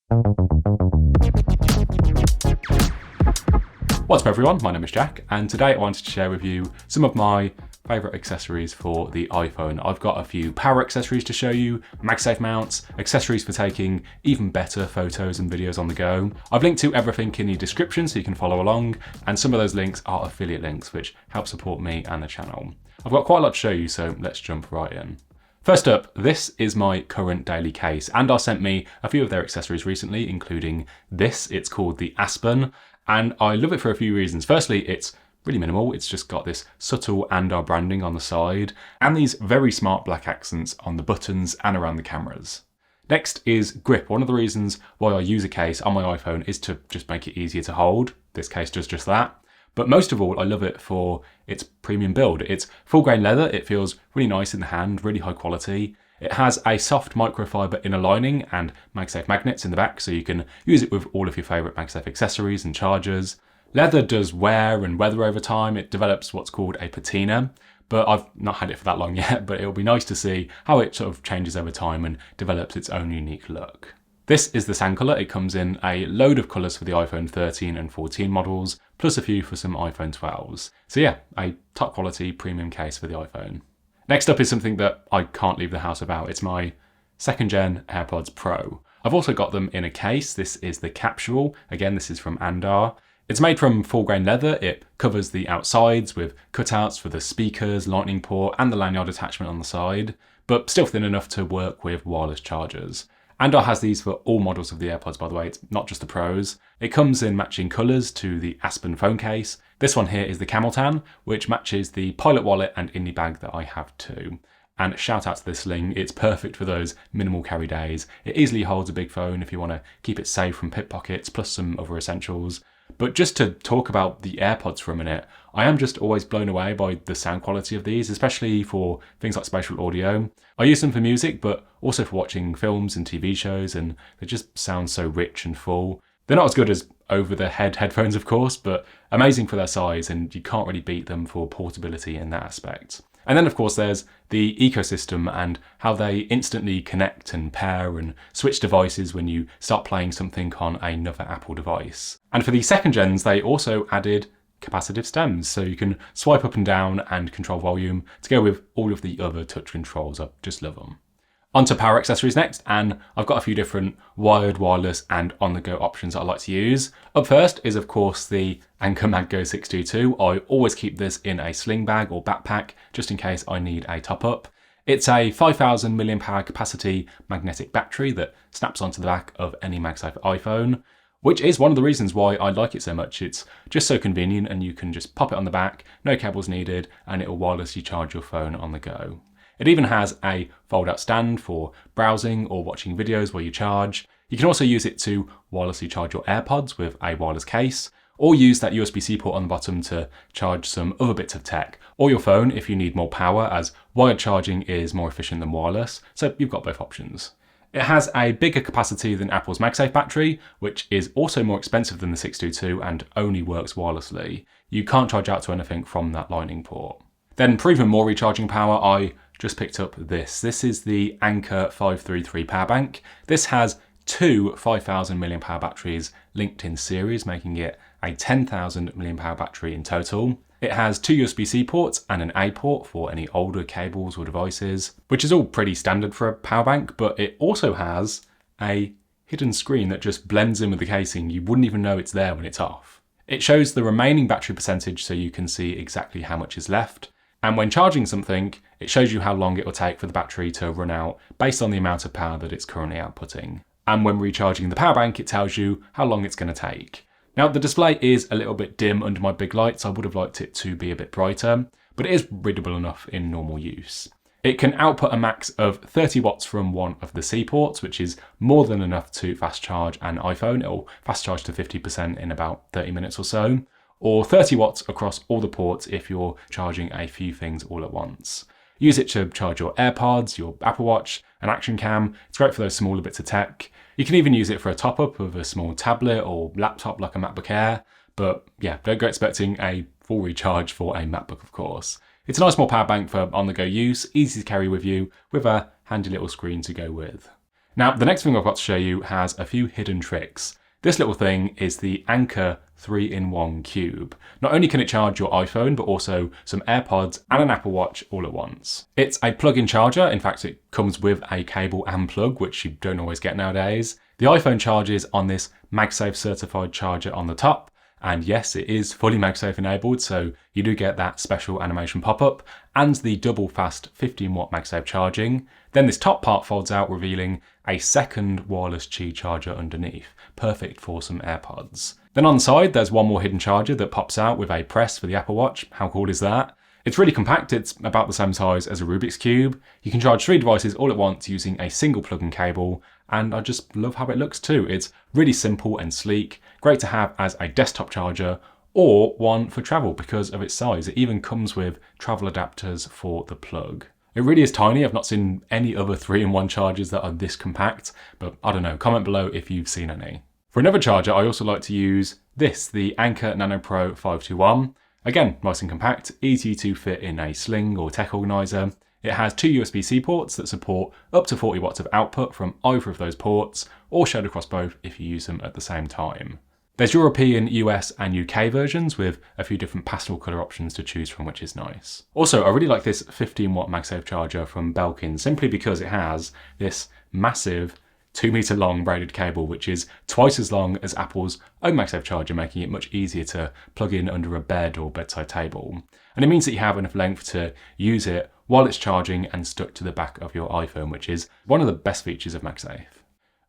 What's up everyone, my name is Jack, and today I wanted to share with you some of my favourite accessories for the iPhone. I've got a few power accessories to show you, MagSafe mounts, accessories for taking even better photos and videos on the go. I've linked to everything in the description so you can follow along, and some of those links are affiliate links which help support me and the channel. I've got quite a lot to show you, so let's jump right in. First up, this is my current daily case. Andar sent me a few of their accessories recently, including this. It's called the Aspen, and I love it for a few reasons. Firstly, it's really minimal. It's just got this subtle Andar branding on the side, and these very smart black accents on the buttons and around the cameras. Next is grip. One of the reasons why I use a case on my iPhone is to just make it easier to hold. This case does just that. But most of all, I love it for its premium build. It's full grain leather, it feels really nice in the hand, really high quality. It has a soft microfiber inner lining and MagSafe magnets in the back, so you can use it with all of your favourite MagSafe accessories and chargers. Leather does wear and weather over time. It develops what's called a patina, but I've not had it for that long yet, but it'll be nice to see how it sort of changes over time and develops its own unique look. This is the sand colour. It comes in a load of colours for the iPhone 13 and 14 models, plus a few for some iPhone 12s. So yeah, a top quality premium case for the iPhone. Next up is something that I can't leave the house without. It's my second gen AirPods Pro. I've also got them in a case. This is the Capsule. Again, this is from Andar. It's made from full grain leather. It covers the outsides with cutouts for the speakers, lightning port, and the lanyard attachment on the side, but still thin enough to work with wireless chargers. Andar has these for all models of the AirPods, by the way. It's not just the Pros. It comes in matching colours to the Aspen phone case. This one here is the Camel Tan, which matches the Pilot wallet and Indie bag that I have too. And shout out to this sling, it's perfect for those minimal carry days. It easily holds a big phone if you want to keep it safe from pickpockets, plus some other essentials. But just to talk about the AirPods for a minute, I am just always blown away by the sound quality of these, especially for things like spatial audio. I use them for music, but also for watching films and TV shows, and they just sound so rich and full. They're not as good as over-the-head headphones, of course, but amazing for their size, and you can't really beat them for portability in that aspect. And then, of course, there's the ecosystem and how they instantly connect and pair and switch devices when you start playing something on another Apple device. And for the second gens, they also added capacitive stems, so you can swipe up and down and control volume to go with all of the other touch controls. I just love them. Onto power accessories next, and I've got a few different wired, wireless and on-the-go options that I like to use. Up first is of course the Anker MagGo 622. I always keep this in a sling bag or backpack just in case I need a top-up. It's a 5000 mAh capacity magnetic battery that snaps onto the back of any MagSafe iPhone, which is one of the reasons why I like it so much. It's just so convenient and you can just pop it on the back, no cables needed, and it will wirelessly charge your phone on the go. It even has a fold-out stand for browsing or watching videos while you charge. You can also use it to wirelessly charge your AirPods with a wireless case, or use that USB-C port on the bottom to charge some other bits of tech, or your phone if you need more power, as wired charging is more efficient than wireless, so you've got both options. It has a bigger capacity than Apple's MagSafe battery, which is also more expensive than the 622 and only works wirelessly. You can't charge out to anything from that lightning port. Then for even more recharging power, I just picked up this. This is the Anker 533 power bank. This has two 5000 mAh batteries linked in series, making it a 10,000 mAh battery in total. It has two USB-C ports and an A port for any older cables or devices, which is all pretty standard for a power bank, but it also has a hidden screen that just blends in with the casing. You wouldn't even know it's there when it's off. It shows the remaining battery percentage so you can see exactly how much is left. And when charging something, it shows you how long it will take for the battery to run out based on the amount of power that it's currently outputting. And when recharging the power bank, it tells you how long it's going to take. Now, the display is a little bit dim under my big lights. I would have liked it to be a bit brighter, but it is readable enough in normal use. It can output a max of 30 watts from one of the C ports, which is more than enough to fast charge an iPhone. It'll fast charge to 50% in about 30 minutes or so, or 30 watts across all the ports if you're charging a few things all at once. Use it to charge your AirPods, your Apple Watch, an action cam. It's great for those smaller bits of tech. You can even use it for a top-up of a small tablet or laptop like a MacBook Air. But yeah, don't go expecting a full recharge for a MacBook, of course. It's a nice small power bank for on-the-go use, easy to carry with you, with a handy little screen to go with. Now, the next thing I've got to show you has a few hidden tricks. This little thing is the Anker 3-in-1 Cube. Not only can it charge your iPhone, but also some AirPods and an Apple Watch all at once. It's a plug-in charger. In fact, it comes with a cable and plug, which you don't always get nowadays. The iPhone charges on this MagSafe certified charger on the top. And yes, it is fully MagSafe enabled, so you do get that special animation pop-up and the double fast 15-watt MagSafe charging. Then this top part folds out, revealing a second wireless Qi charger underneath, perfect for some AirPods. Then on the side, there's one more hidden charger that pops out with a press for the Apple Watch. How cool is that? It's really compact, it's about the same size as a Rubik's Cube. You can charge 3 devices all at once using a single plug-in cable, and I just love how it looks too. It's really simple and sleek, great to have as a desktop charger or one for travel because of its size. It even comes with travel adapters for the plug. It really is tiny. I've not seen any other 3-in-1 chargers that are this compact, but I don't know, comment below if you've seen any. For another charger, I also like to use this, the Anker Nano Pro 521. Again, nice and compact, easy to fit in a sling or tech organizer. It has 2 USB-C ports that support up to 40 watts of output from either of those ports, or shared across both if you use them at the same time. There's European, US and UK versions with a few different pastel colour options to choose from, which is nice. Also, I really like this 15-watt MagSafe charger from Belkin, simply because it has this massive 2-meter long braided cable, which is twice as long as Apple's own MagSafe charger, making it much easier to plug in under a bed or bedside table. And it means that you have enough length to use it while it's charging and stuck to the back of your iPhone, which is one of the best features of MagSafe.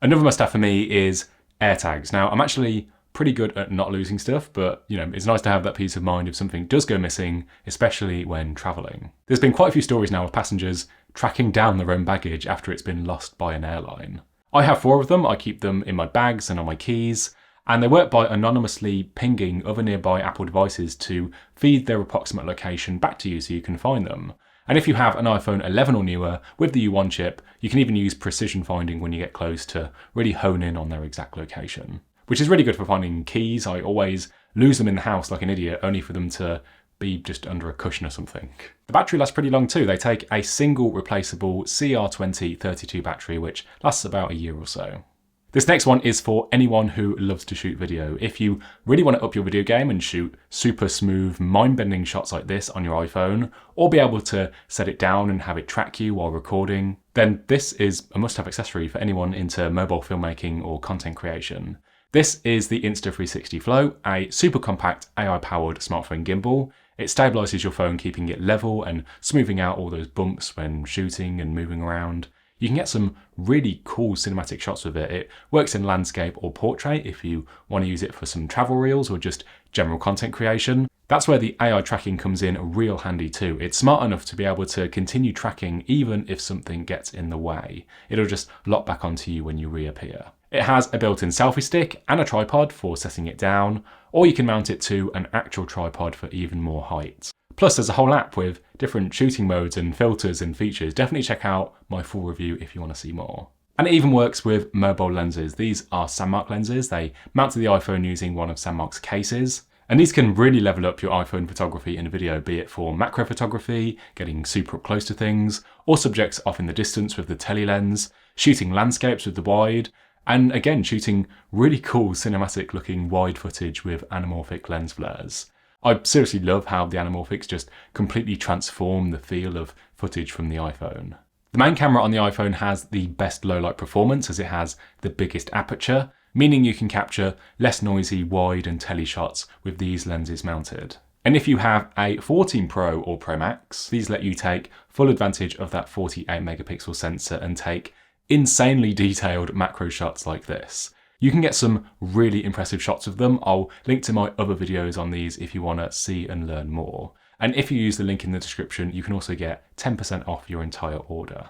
Another must-have for me is AirTags. Now, I'm actually pretty good at not losing stuff, but it's nice to have that peace of mind if something does go missing, especially when traveling. There's been quite a few stories now of passengers tracking down their own baggage after it's been lost by an airline. I have 4 of them. I keep them in my bags and on my keys, and they work by anonymously pinging other nearby Apple devices to feed their approximate location back to you so you can find them. And if you have an iPhone 11 or newer with the U1 chip, you can even use precision finding when you get close to really hone in on their exact location, which is really good for finding keys. I always lose them in the house like an idiot, only for them to be just under a cushion or something. The battery lasts pretty long too. They take a single replaceable CR2032 battery, which lasts about a year or so. This next one is for anyone who loves to shoot video. If you really want to up your video game and shoot super smooth, mind-bending shots like this on your iPhone, or be able to set it down and have it track you while recording, then this is a must-have accessory for anyone into mobile filmmaking or content creation. This is the Insta360 Flow, a super compact AI-powered smartphone gimbal. It stabilizes your phone, keeping it level and smoothing out all those bumps when shooting and moving around. You can get some really cool cinematic shots with it. It works in landscape or portrait if you want to use it for some travel reels or just general content creation. That's where the AI tracking comes in real handy too. It's smart enough to be able to continue tracking even if something gets in the way. It'll just lock back onto you when you reappear. It has a built-in selfie stick and a tripod for setting it down, or you can mount it to an actual tripod for even more height. Plus, there's a whole app with different shooting modes and filters and features. Definitely check out my full review if you want to see more. And it even works with mobile lenses. These are Sandmarc lenses. They mount to the iPhone using one of Sandmarc's cases. And these can really level up your iPhone photography and video, be it for macro photography, getting super up close to things, or subjects off in the distance with the telelens, shooting landscapes with the wide, and again, shooting really cool cinematic looking wide footage with anamorphic lens flares. I seriously love how the anamorphics just completely transform the feel of footage from the iPhone. The main camera on the iPhone has the best low light performance as it has the biggest aperture, meaning you can capture less noisy wide and tele shots with these lenses mounted. And if you have a 14 Pro or Pro Max, these let you take full advantage of that 48 megapixel sensor and take insanely detailed macro shots like this. You can get some really impressive shots of them. I'll link to my other videos on these if you want to see and learn more. And if you use the link in the description, you can also get 10% off your entire order.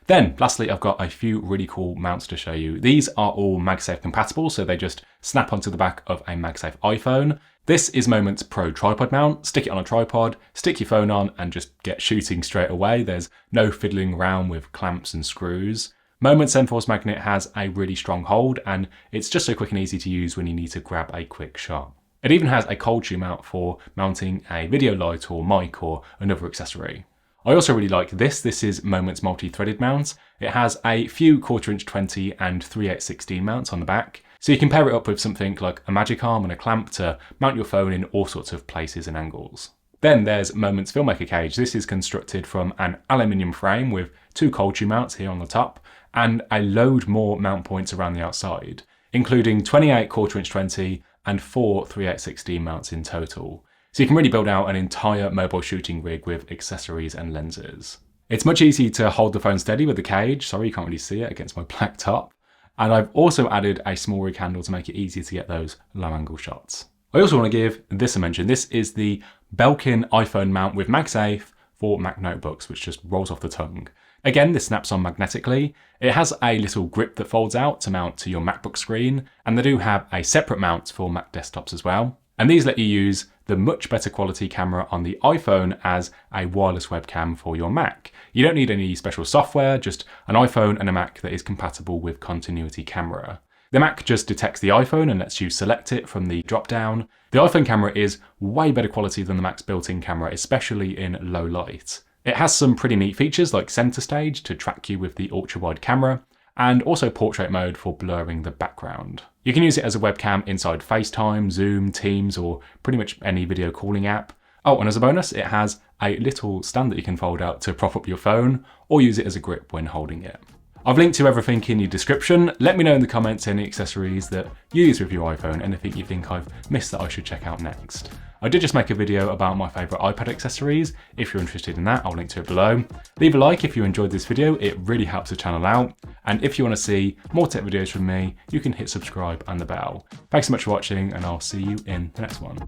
Then, lastly, I've got a few really cool mounts to show you. These are all MagSafe compatible, so they just snap onto the back of a MagSafe iPhone. This is Moment's Pro tripod mount. Stick it on a tripod, stick your phone on, and just get shooting straight away. There's no fiddling around with clamps and screws. Moment's M-Force magnet has a really strong hold, and it's just so quick and easy to use when you need to grab a quick shot. It even has a cold shoe mount for mounting a video light or mic or another accessory. I also really like this. This is Moments multi-threaded mount. It has a few 1/4" 20 and 3/8 mounts on the back. So you can pair it up with something like a magic arm and a clamp to mount your phone in all sorts of places and angles. Then there's Moments Filmmaker Cage. This is constructed from an aluminium frame with 2 cold shoe mounts here on the top and a load more mount points around the outside, including 28 1/4" 20 and 4 3/8 mounts in total. So you can really build out an entire mobile shooting rig with accessories and lenses. It's much easier to hold the phone steady with the cage. Sorry, you can't really see it against my black top. And I've also added a small rig handle to make it easier to get those low angle shots. I also want to give this a mention. This is the Belkin iPhone mount with MagSafe for Mac notebooks, which just rolls off the tongue. Again, this snaps on magnetically. It has a little grip that folds out to mount to your MacBook screen, and they do have a separate mount for Mac desktops as well. And these let you use the much better quality camera on the iPhone as a wireless webcam for your Mac. You don't need any special software, just an iPhone and a Mac that is compatible with continuity camera. The Mac just detects the iPhone and lets you select it from the drop-down. The iPhone camera is way better quality than the Mac's built-in camera, especially in low light. It has some pretty neat features like center stage to track you with the ultra-wide camera, and also portrait mode for blurring the background. You can use it as a webcam inside FaceTime, Zoom, Teams, or pretty much any video calling app. Oh, and as a bonus, it has a little stand that you can fold out to prop up your phone, or use it as a grip when holding it. I've linked to everything in the description. Let me know in the comments any accessories that you use with your iPhone, anything you think I've missed that I should check out next. I did just make a video about my favourite iPad accessories. If you're interested in that, I'll link to it below. Leave a like if you enjoyed this video, it really helps the channel out. And if you want to see more tech videos from me, you can hit subscribe and the bell. Thanks so much for watching, and I'll see you in the next one.